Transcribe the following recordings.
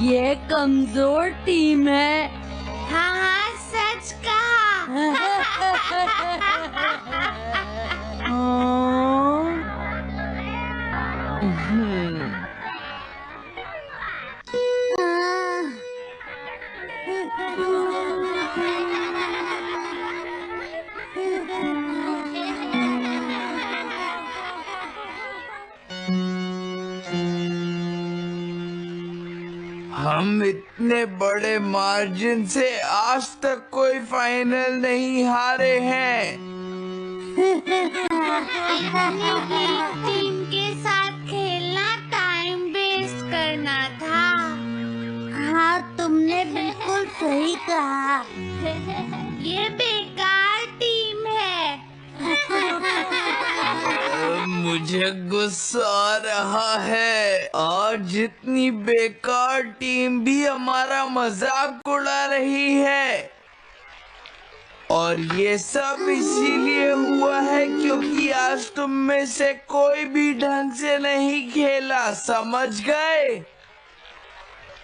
ये कमजोर टीम है। हाँ हाँ, सच कहा। हम इतने बड़े मार्जिन से आज तक कोई फाइनल नहीं हारे हैं। इतनी वीक टीम के साथ खेलना टाइम वेस्ट करना था। हाँ, तुमने बिल्कुल सही कहा। ये बेकार टीम है। मुझे गुस्सा आ रहा है। आज जितनी बेकार टीम भी हमारा मजाक उड़ा रही है, और ये सब इसीलिए हुआ है क्योंकि आज तुम में से कोई भी ढंग से नहीं खेला, समझ गए?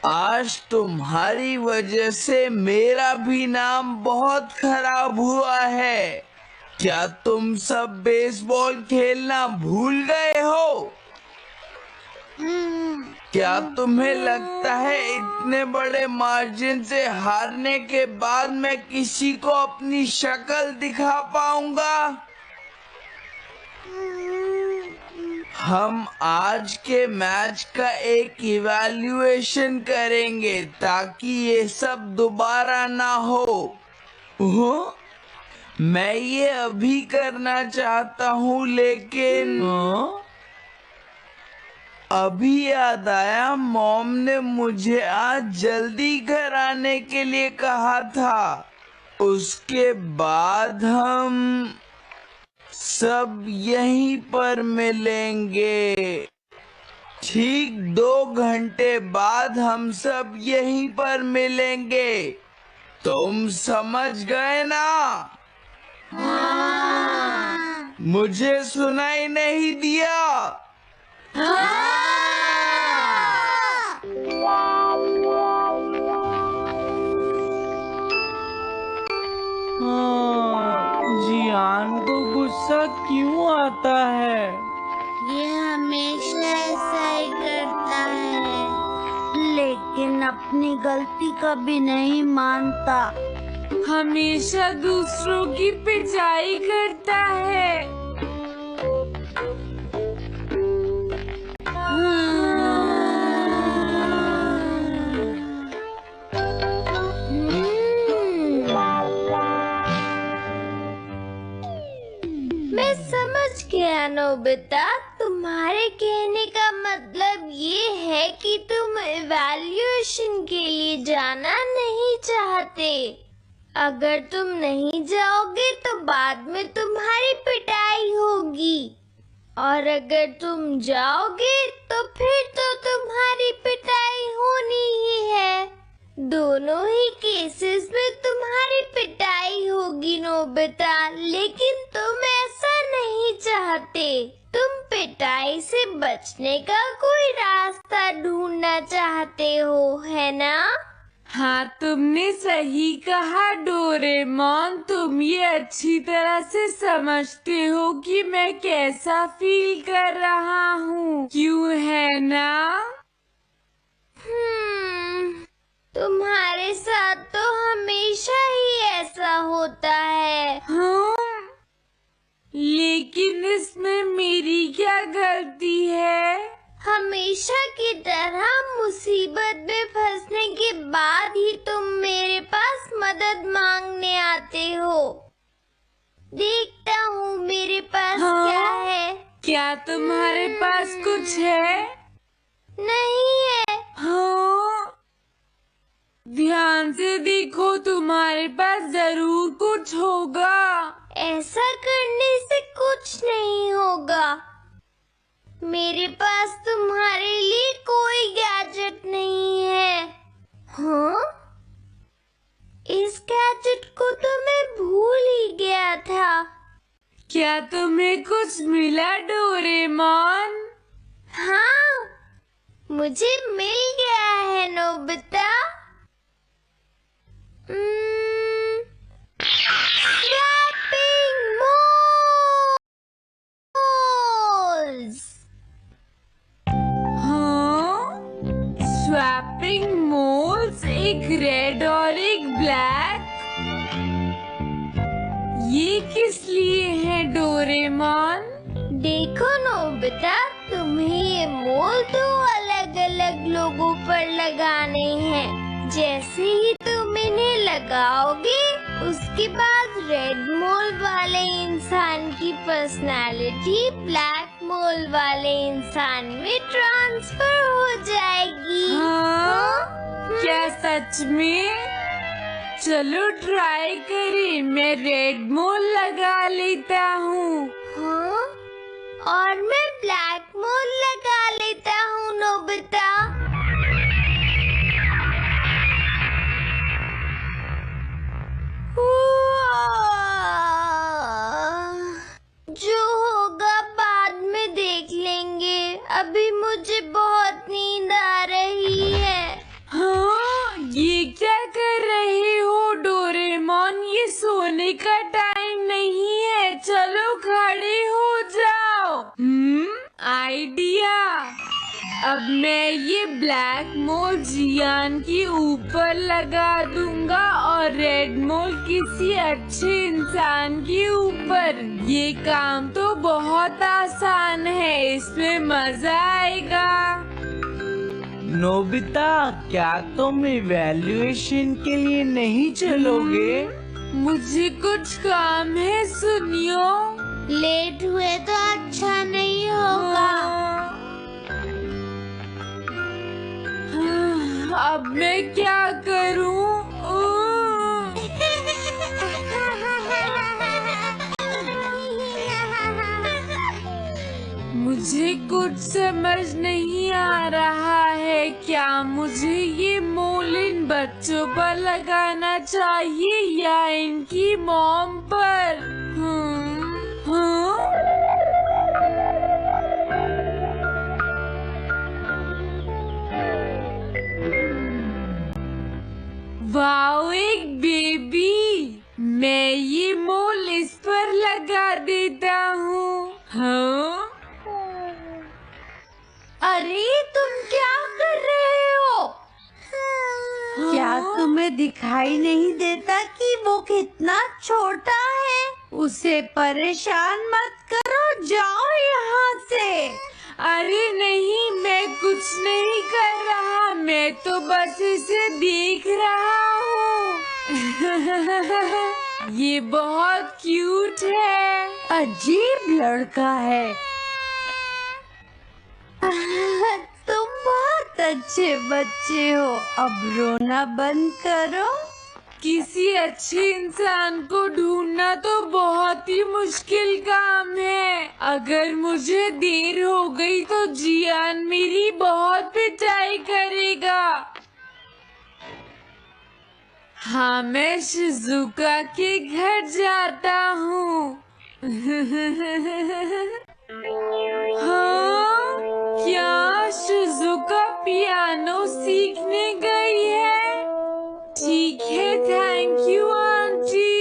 आज तुम्हारी वजह से मेरा भी नाम बहुत खराब हुआ है। क्या तुम सब बेसबॉल खेलना भूल गए हो? क्या तुम्हें लगता है इतने बड़े मार्जिन से हारने के बाद मैं किसी को अपनी शक्ल दिखा पाऊंगा? हम आज के मैच का एक इवैल्यूएशन करेंगे ताकि ये सब दोबारा ना हो। मैं ये अभी करना चाहता हूँ, लेकिन अभी याद आया मॉम ने मुझे आज जल्दी घर आने के लिए कहा था। उसके बाद हम सब यहीं पर मिलेंगे। ठीक 2 घंटे बाद हम सब यहीं पर मिलेंगे। तुम समझ गए ना? मुझे सुनाई नहीं दिया? जियान को गुस्सा क्यों आता है? ये हमेशा ऐसा ही करता है। लेकिन अपनी गलती कभी नहीं मानता। हमेशा दूसरों की पिटाई करता है। मैं समझ गया नोबिता, तुम्हारे कहने का मतलब ये है कि तुम इवैल्यूएशन के लिए जाना नहीं चाहते। अगर तुम नहीं जाओगे तो बाद में तुम्हारी पिटाई होगी, और अगर तुम जाओगे तो फिर तो तुम्हारी पिटाई होनी ही है। दोनों ही केसेस में तुम्हारी पिटाई होगी नोबिता, लेकिन तुम ऐसा नहीं चाहते। तुम पिटाई से बचने का कोई रास्ता ढूंढना चाहते हो, है ना? हाँ, तुमने सही कहा डोरेमोन। तुम ये अच्छी तरह से समझते हो कि मैं कैसा फील कर रहा हूँ, क्यों है ना? तुम्हारे साथ तो हमेशा ही ऐसा होता है। हाँ, लेकिन इसमें मेरी क्या गलती है? हमेशा की तरह मुसीबत में फंसने के बाद ही तुम मेरे पास मदद मांगने आते हो। देखता हूँ मेरे पास क्या है। क्या तुम्हारे पास कुछ है? नहीं है। हाँ, ध्यान से देखो, तुम्हारे पास जरूर कुछ होगा। ऐसा करने से कुछ नहीं होगा। मेरे पास तुम्हारे लिए कोई गैजेट नहीं है। हाँ? इस गैजेट को तो मैं भूल ही गया था। क्या तुम्हें कुछ मिला डोरेमोन? हाँ, मुझे मिल गया है। है नोबिता? Swapping moles. हाँ, स्वैपिंग मोल्स, एक रेड और एक ब्लैक। ये किस लिए है डोरेमोन? देखो नोबिता, तुम्हें ये मोल दो अलग अलग लोगों पर लगाने हैं। जैसे ही तुम इन्हें लगाओगे, उसके बाद रेड मोल वाले इंसान की पर्सनालिटी ब्लैक मोल वाले इंसान में ट्रांसफर हो जाएगी। हाँ? क्या सच में? चलो ट्राई करें। मैं रेड मोल लगा लेता हूँ। हाँ? और मैं ब्लैक मोल लगा लेता हूँ नोबिता। जो होगा बाद में देख लेंगे। अभी मुझे बहुत नींद आ रही है। हाँ, ये क्या कर रहे हो डोरेमोन? ये सोने का टाइम नहीं है। चलो खड़े हो जाओ। आइडिया। अब मैं ये ब्लैक मोल जियान के ऊपर लगा दूंगा और रेड मोल किसी अच्छे इंसान के ऊपर। ये काम तो बहुत आसान है, इसमें मजा आएगा। नोबिता, क्या तुम इवैल्यूएशन के लिए नहीं चलोगे? मुझे कुछ काम है, सुनियो। लेट हुए तो अच्छा नहीं होगा। अब मैं क्या करूं? मुझे कुछ समझ नहीं आ रहा है। क्या मुझे ये मोल इन बच्चों पर लगाना चाहिए या इनकी मॉम पर? हाँ? वाओ, एक बेबी। मैं ये मोल इस पर लगा देता हूँ। हाँ? अरे तुम क्या कर रहे हो? क्या तुम्हें दिखाई नहीं देता कि वो कितना छोटा है? उसे परेशान मत करो, जाओ यहाँ से। अरे नहीं, मैं कुछ नहीं कर रहा। मैं तो बस इसे देख रहा हूँ। ये बहुत क्यूट है। अजीब लड़का है। तुम बहुत अच्छे बच्चे हो। अब रोना बंद करो। किसी अच्छे इंसान को ढूंढना तो बहुत ही मुश्किल काम है। अगर मुझे देर हो गई तो जियान मेरी बहुत पिटाई करेगा। हाँ, मैं शिजुका के घर जाता हूँ। हाँ? क्या शिजुका पियानो सीखने गई है? ठीक है, थैंक यू आंटी।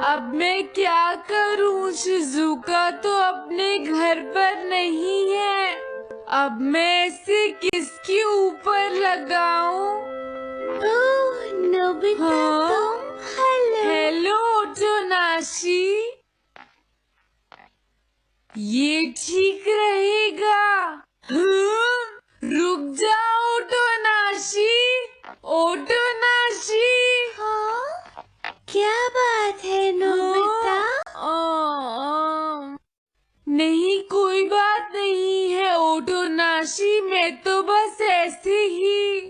अब मैं क्या करूं? शिजुका तो अपने घर पर नहीं है। अब मैं इसे किसके ऊपर लगाऊं? ओह नोबिता, हाँ? तुम हेलो टोनाशी। ये ठीक रहेगा। हाँ? रुक जाओ टोनाशी। ओ टोनाशी। हाँ? क्या बात है नोबिता? नहीं, कोई बात नहीं है ओटोनाशी। मैं तो बस ऐसे ही।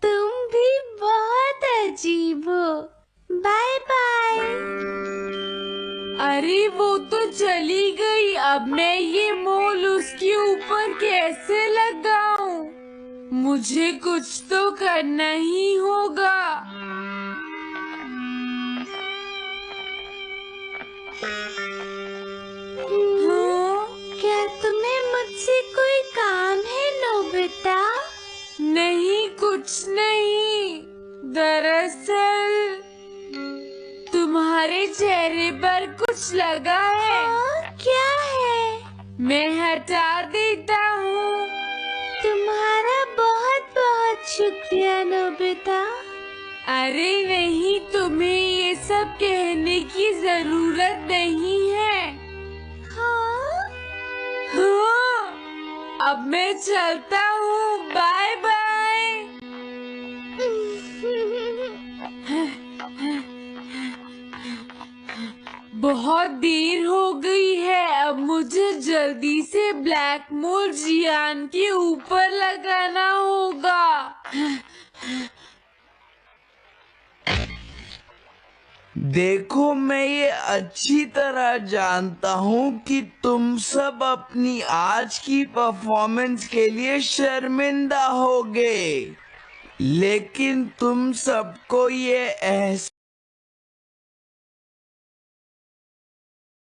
तुम भी बहुत अजीब हो। Bye bye. अरे वो तो चली गई। अब मैं ये मोल उसके ऊपर कैसे लगाऊं? मुझे कुछ तो करना ही होगा। हाँ? मुझसे कोई काम है नोबिता? नहीं, कुछ नहीं। दरअसल तुम्हारे चेहरे पर कुछ लगा है। क्या है? मैं हटा देता हूँ। तुम्हारा बहुत बहुत शुक्रिया नोबिता। अरे नहीं, तुम्हें ये सब कहने की जरूरत नहीं है। हाँ? हाँ, अब मैं चलता हूँ। Bye bye. बहुत देर हो गई है, अब मुझे जल्दी से ब्लैक मोल जियान के ऊपर लगाना होगा। देखो, मैं ये अच्छी तरह जानता हूँ कि तुम सब अपनी आज की परफॉर्मेंस के लिए शर्मिंदा होगे, लेकिन तुम सबको ये